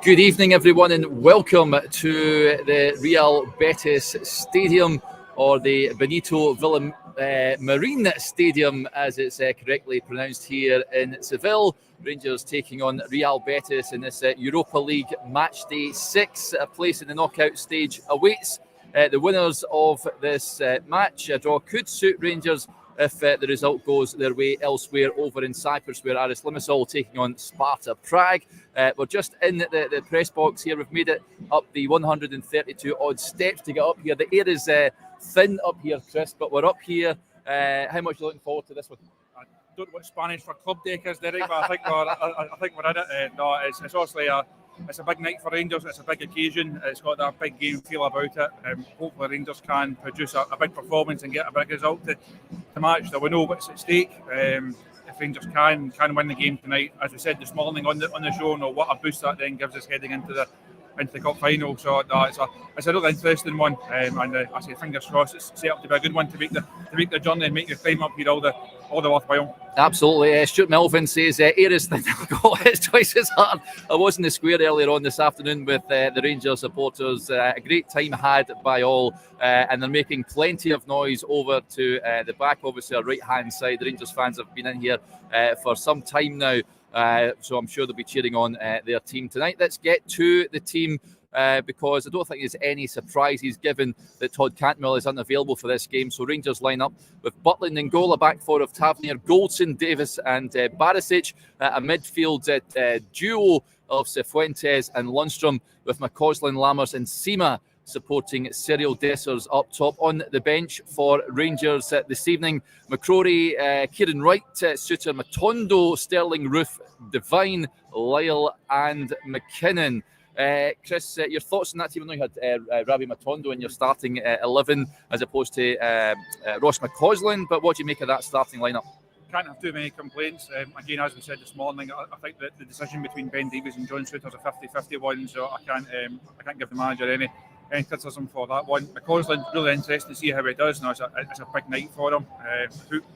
Good evening, everyone, and welcome to the Real Betis Stadium, or the Benito Villamarín Stadium, as it's correctly pronounced here in Seville. Rangers taking on Real Betis in this Europa League match day 6. A place in the knockout stage awaits the winners of this match. A draw could suit Rangers if the result goes their way elsewhere over in Cyprus, where Aris Limassol taking on Sparta Prague. We're just in the press box here. We've made it up the 132 odd steps to get up here. The air is thin up here, Chris, but we're up here. How much are you looking forward to this one? I don't know what Spanish for club deck is, Derek, but I think we're in it. No, it's obviously it's a big night for Rangers. It's a big occasion. It's got that big game feel about it. Hopefully Rangers can produce a big performance and get a big result to match. So we know what's at stake. If Rangers can win the game tonight, as we said this morning on the show, what a boost that then gives us heading into the cup final. So it's a really interesting one, and I say fingers crossed it's set up to be a good one to make the journey and make the climb up here all the worthwhile. Absolutely. Stuart Melvin says air is thin. It's twice as hard. I was in the square earlier on this afternoon with the Rangers supporters. A great time had by all, and they're making plenty of noise over to the back, obviously our right hand side. The Rangers fans have been in here for some time now. So I'm sure they'll be cheering on their team tonight. Let's get to the team because I don't think there's any surprises given that Todd Cantwell is unavailable for this game. So Rangers line up with Butland in goal, a back four of Tavernier, Goldson, Davis and Barisic, a midfield duo of Cifuentes and Lundstrom, with McCausland, Lammers and Sima supporting Cyril Dessers up top. On the bench for Rangers this evening, McCrory, Kieran Wright, Suter, Matondo, Sterling, Roof, Devine, Lyle and McKinnon. Chris, your thoughts on that team? I know you had Rabi Matondo in your starting 11 as opposed to Ross McCausland, but what do you make of that starting lineup? Can't have too many complaints. Again, as we said this morning, I think that the decision between Ben Davies and John Suter is a 50-50 one, so I can't give the manager any criticism for that one. McCausland, really interesting to see how he does. Now, it's a big night for him.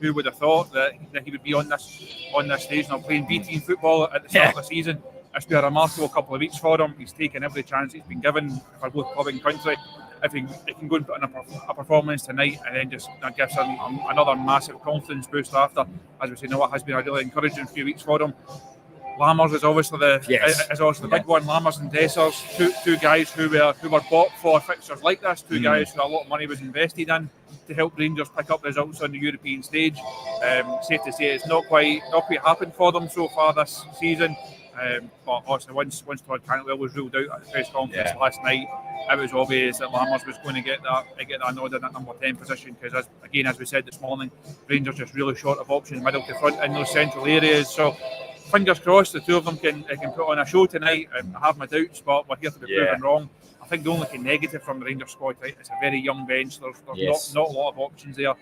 Who would have thought that he would be on this stage now playing B team football at the start of the season? It's been a remarkable couple of weeks for him. He's taken every chance he's been given for both club and country. If he can go and put in a performance tonight, and then just that gives him another massive confidence boost after, as we say, it has been a really encouraging few weeks for him. Lammers is obviously the big one. Lammers and Dessers, two guys who were bought for fixtures like this, two guys who a lot of money was invested in to help Rangers pick up results on the European stage. Safe to say it's not quite happened for them so far this season. But obviously once Todd Cantwell was ruled out at the press conference last night, it was obvious that Lammers was going to get that nod in that number 10 position, because as we said this morning, Rangers just really short of options middle to front in those central areas. So fingers crossed the two of them can put on a show tonight. I have my doubts, but we're here to be proven wrong. I think the only negative from the Rangers squad tonight is a very young bench. There's not a lot of options there.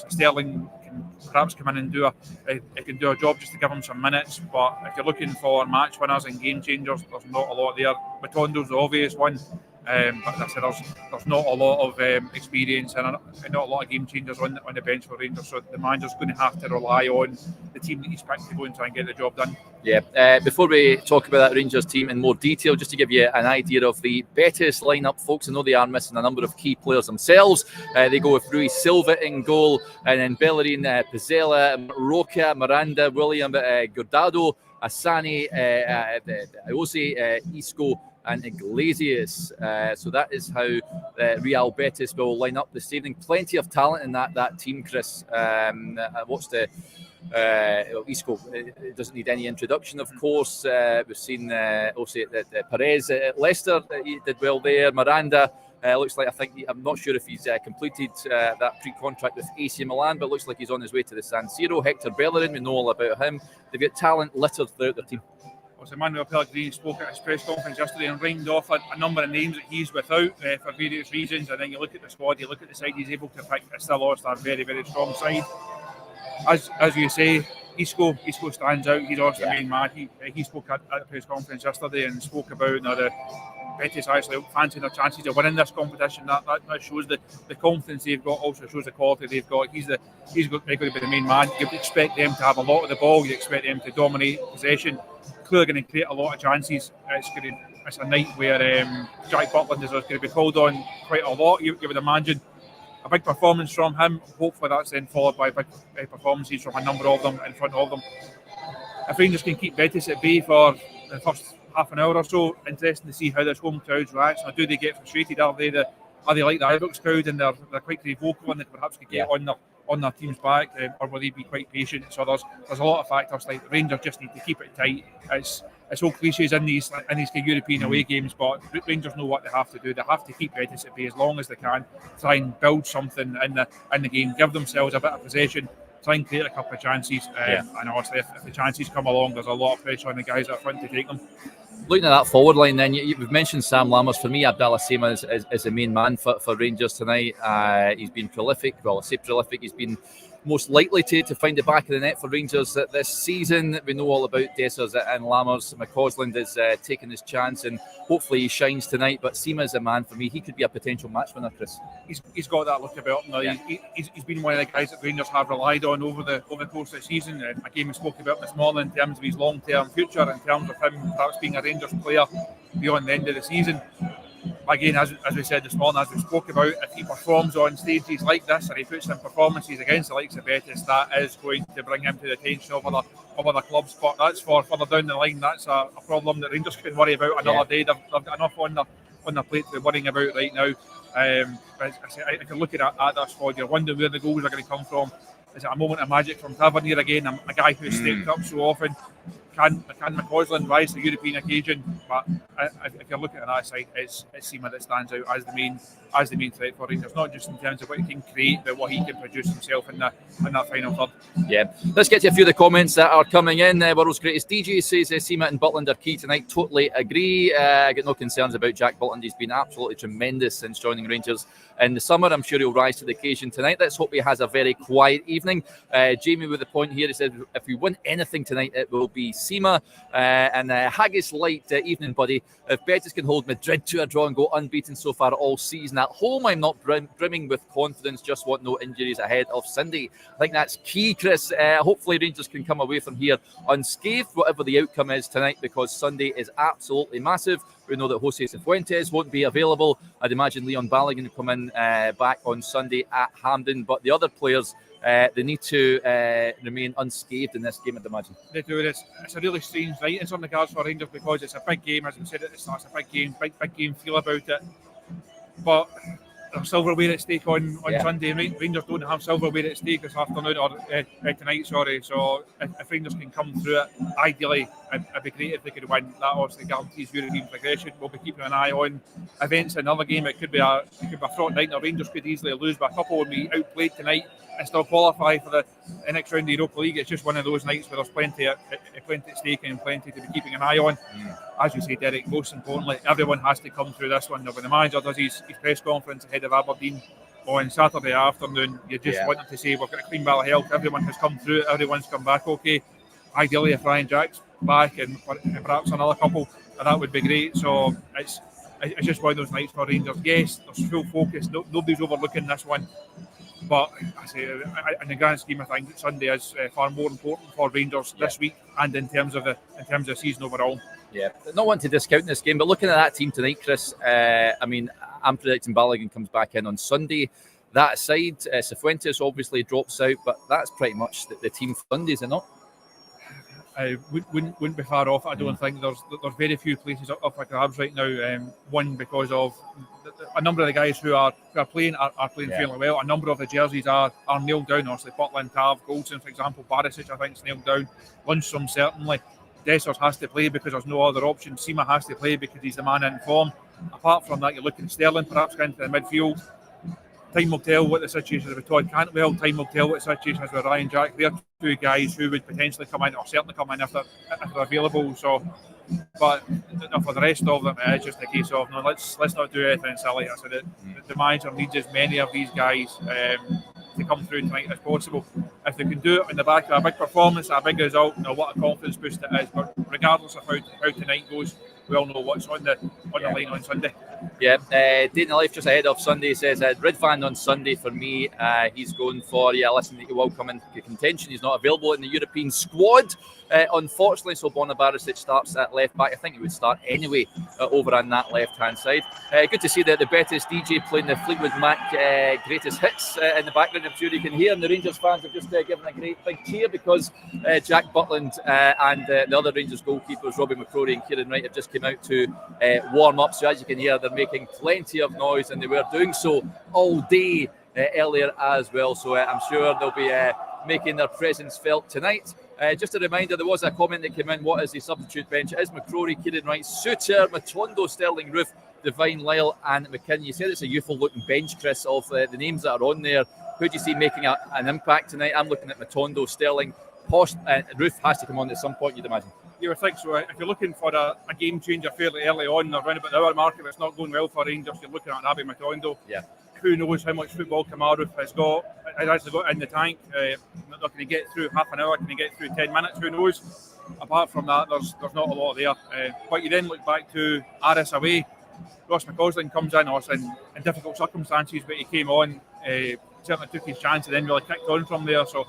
Sterling can perhaps come in and do a job just to give him some minutes. But if you're looking for match winners and game changers, there's not a lot there. Matondo's the obvious one. But as I said, there's not a lot of experience and not a lot of game changers on the bench for Rangers. So the manager's going to have to rely on the team that he's picked to go and try and get the job done. Yeah. Before we talk about that Rangers team in more detail, just to give you an idea of the Betis lineup, folks, I know they are missing a number of key players themselves. They go with Rui Silva in goal, and then Bellerin, Pizzella, Roca, Miranda, William, Gordado, Asani, Iose, Isco, and Iglesias. So that is how Real Betis will line up this evening. Plenty of talent in that team, Chris. What's the Isco doesn't need any introduction, of course. We've seen also that Perez at Leicester, he did well there. Miranda looks like, I'm not sure if he's completed that pre-contract with AC Milan, but looks like he's on his way to the San Siro. Hector Bellerin, we know all about him. They've got talent littered throughout their team. Manuel Pellegrini spoke at his press conference yesterday and rhymed off a number of names that he's without for various reasons. And then you look at the squad, you look at the side he's able to pick. It's still a very, very strong side. As you say, Isco stands out. He's also the main man. He spoke at the press conference yesterday and spoke about the Betis actually fancy their chances of winning this competition. That shows the confidence they've got, also shows the quality they've got. He's going to be the main man. You'd expect them to have a lot of the ball, you expect them to dominate possession. Clearly going to create a lot of chances. It's a night where Jack Butland is going to be called on quite a lot. You would imagine a big performance from him. Hopefully that's then followed by big performances from a number of them in front of them. If Rangers can keep Betis at bay for the first half an hour or so, interesting to see how this home crowd reacts. Now, do they get frustrated? Are they like the Ibrox crowd and they're quite vocal and they perhaps could get on their team's back, or will they be quite patient? So there's a lot of factors. Like Rangers just need to keep it tight. It's all cliches in these European away games, but Rangers know what they have to do. They have to keep Betis at bay as long as they can. Try and build something in the game. Give themselves a bit of possession. Try and create a couple of chances. And obviously, if the chances come along, there's a lot of pressure on the guys up front to take them. Looking at that forward line, then you've mentioned Sam Lammers. For me, Abdallah Sima is the main man for Rangers tonight. He's been prolific. Well, I say prolific. He's been most likely to find the back of the net for Rangers this season. We know all about Dessers and Lammers. McCausland is taking his chance, and hopefully he shines tonight. But Sima is a man for me. He could be a potential match winner, Chris. He's got that look about him. Yeah. He's been one of the guys that Rangers have relied on over the course of the season. And again, we spoke about this morning in terms of his long-term future, in terms of him perhaps being a Rangers player beyond the end of the season. Again, as we said this morning, as we spoke about, if he performs on stages like this and he puts in performances against the likes of Betis, that is going to bring him to the attention of other clubs. But that's for further down the line. That's a problem that Rangers can worry about another day. They've got enough on their plate to be worrying about right now. I can look at that squad. You're wondering where the goals are going to come from. Is it a moment of magic from Tavernier again? A guy who's stepped up so often. Can McCausland rise to the European occasion? But if you're looking at that side, it's Sima that stands out as the main threat for Rangers. Not just in terms of what he can create, but what he can produce himself in that final third. Yeah, let's get to a few of the comments that are coming in. World's greatest DJ says Sima and Butland are key tonight. Totally agree. I get no concerns about Jack Butland. He's been absolutely tremendous since joining Rangers in the summer. I'm sure he'll rise to the occasion tonight. Let's hope he has a very quiet evening. Jamie with the point here, he said if we win anything tonight, it will be Sima. And Haggis Light, evening buddy. If Betis can hold Madrid to a draw and go unbeaten so far all season at home, I'm not brimming with confidence, just want no injuries ahead of Sunday. I think that's key, Chris. Hopefully Rangers can come away from here unscathed, whatever the outcome is tonight, because Sunday is absolutely massive. We know that Jose Cifuentes won't be available. I'd imagine Leon Balogun will come in back on Sunday at Hampden, but the other players, they need to remain unscathed in this game, I'd imagine. They do. It's a really strange night. It's on the cards for Rangers because it's a big game, as we said at the start. It's a big game feel about it. But there's silverware at stake on Sunday. Rangers don't have silverware at stake this afternoon or tonight. Sorry. So if Rangers can come through it, ideally it'd be great if they could win. That obviously guarantees European progression. We'll be keeping an eye on events in another game. It could be a fraught night. Now Rangers could easily lose by a couple and be outplayed tonight and still qualify for the next round of the Europa League. It's just one of those nights where there's plenty at stake and plenty to be keeping an eye on. As you say, Derek, most importantly, everyone has to come through this one. Now, when the manager does his press conference ahead of Aberdeen on Saturday afternoon, you just want them to say, we've got a clean bill of health, everyone has come through it, everyone's come back okay. Ideally, if Ryan Jack's back and perhaps another couple, that would be great. So it's just one of those nights for Rangers. Yes, there's full focus. Nobody's overlooking this one. But I say, in the grand scheme of things, Sunday is far more important for Rangers this week and in terms of the season overall. Yeah, not wanting to discount this game, but looking at that team tonight, Chris, I mean, I'm predicting Balogun comes back in on Sunday. That aside, Cifuentes obviously drops out, but that's pretty much the team for Sunday, is it not? Wouldn't be far off. I don't think there's very few places up for grabs right now. One, because of a number of the guys who are playing are playing fairly well. A number of the jerseys are nailed down. Obviously, Butland, Tav, Goldson, for example, Barisic, I think, is nailed down. Lundstrom certainly. Dessers has to play because there's no other option. Sima has to play because he's the man in form. Apart from that, you're looking at Sterling perhaps going into the midfield. Time will tell what the situation is with Todd Cantwell. Time will tell what the situation is with Ryan Jack. They're two guys who would potentially come in, or certainly come in if they're available. So But for the rest of them, it's just a case of no, let's not do anything silly. I said the manager needs as many of these guys to come through tonight as possible. If they can do it in the back of a big performance, a big result, what a confidence boost it is. But regardless of how tonight goes, we all know what's on the line on Sunday. Yeah, Dayton Life just ahead of Sunday says Ridvan on Sunday for me. He's going for listen, he will come in contention. He's not available in the European squad, unfortunately. So Borna Barisic starts at left back. I think he would start anyway over on that left hand side. Good to see that the Betis DJ playing the Fleetwood Mac greatest hits in the background. I'm sure you can hear, and the Rangers fans have just given a great big cheer because Jack Butland and the other Rangers goalkeepers Robbie McCrory and Kieran Wright have just come out to warm up. So as you can hear, they're making plenty of noise, and they were doing so all day earlier as well. So I'm sure they'll be making their presence felt tonight. Just a reminder, there was a comment that came in. What is the substitute bench? It is McCrory, Kieran Wright, Suter, Matondo, Sterling, Roof, Devine, Lyle and McKinnon. You said it's a youthful looking bench, Chris, of the names that are on there. Who do you see making an impact tonight? I'm looking at Matondo, Sterling, Posh, Roof has to come on at some point, you'd imagine. You would think so. If you're looking for a game changer fairly early on, around about the hour mark, if it's not going well for Rangers, you're looking at Abby Matondo. Yeah. Who knows how much football Kamaru has actually got in the tank. Can he get through half an hour? Can he get through 10 minutes? Who knows? Apart from that, there's not a lot there. But you then look back to Aris away. Ross McCausland comes in, also in difficult circumstances, but he came on, certainly took his chance and then really kicked on from there. So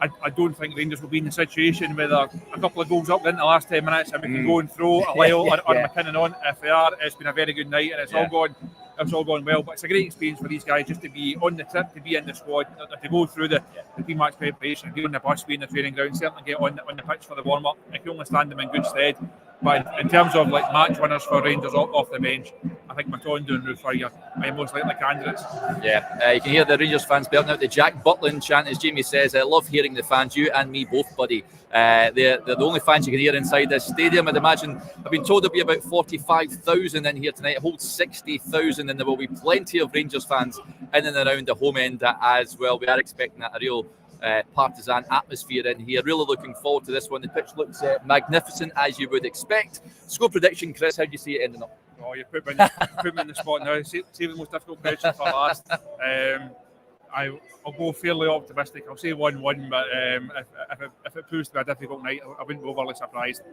I don't think Rangers will be in the situation where they're a couple of goals up in the last 10 minutes and we can go and throw a Lyle or McKinnon on. If they are, it's been a very good night and it's all gone well. But it's a great experience for these guys just to be on the trip, to be in the squad, to go through the pre-match preparation, be on the bus, be in the training ground, certainly get on the pitch for the warm-up. It can only stand them in good stead. But in terms of match winners for Rangers off the bench, I think Matondo and Roof are most likely candidates. Yeah, you can hear the Rangers fans belting out the Jack Butland chant, as Jamie says. I love hearing the fans, you and me both, buddy. They're the only fans you can hear inside this stadium. I'd imagine, I've been told there'll be about 45,000 in here tonight. It holds 60,000, and there will be plenty of Rangers fans in and around the home end as well. We are expecting a real partisan atmosphere in here. Really looking forward to this one. The pitch looks magnificent, as you would expect. Score prediction, Chris, how do you see it ending up? Oh, you put me in the spot now. Save the most difficult question for last. I'll go fairly optimistic. I'll say 1-1, but if it proves to be a difficult night, I wouldn't be overly surprised.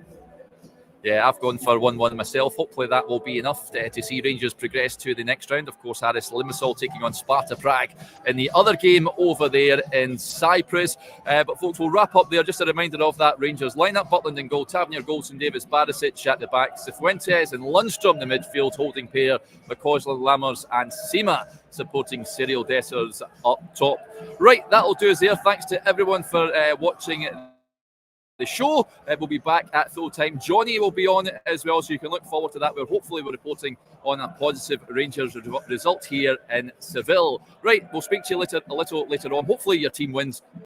Yeah, I've gone for 1-1 myself. Hopefully that will be enough to see Rangers progress to the next round. Of course, Aris Limassol taking on Sparta Prague in the other game over there in Cyprus. But folks, we'll wrap up there. Just a reminder of that Rangers lineup. Butland in goal, Tavernier, Golson, Davis, Barisic at the back, Cifuentes and Lundstrom the midfield, holding pair, McCausland, Lammers and Sima supporting Cyril Dessers up top. Right, that'll do us there. Thanks to everyone for watching the show. We'll be back at full time. Johnny will be on as well, so you can look forward to that. We're reporting on a positive Rangers result here in Seville. Right, we'll speak to you a little later on. Hopefully your team wins.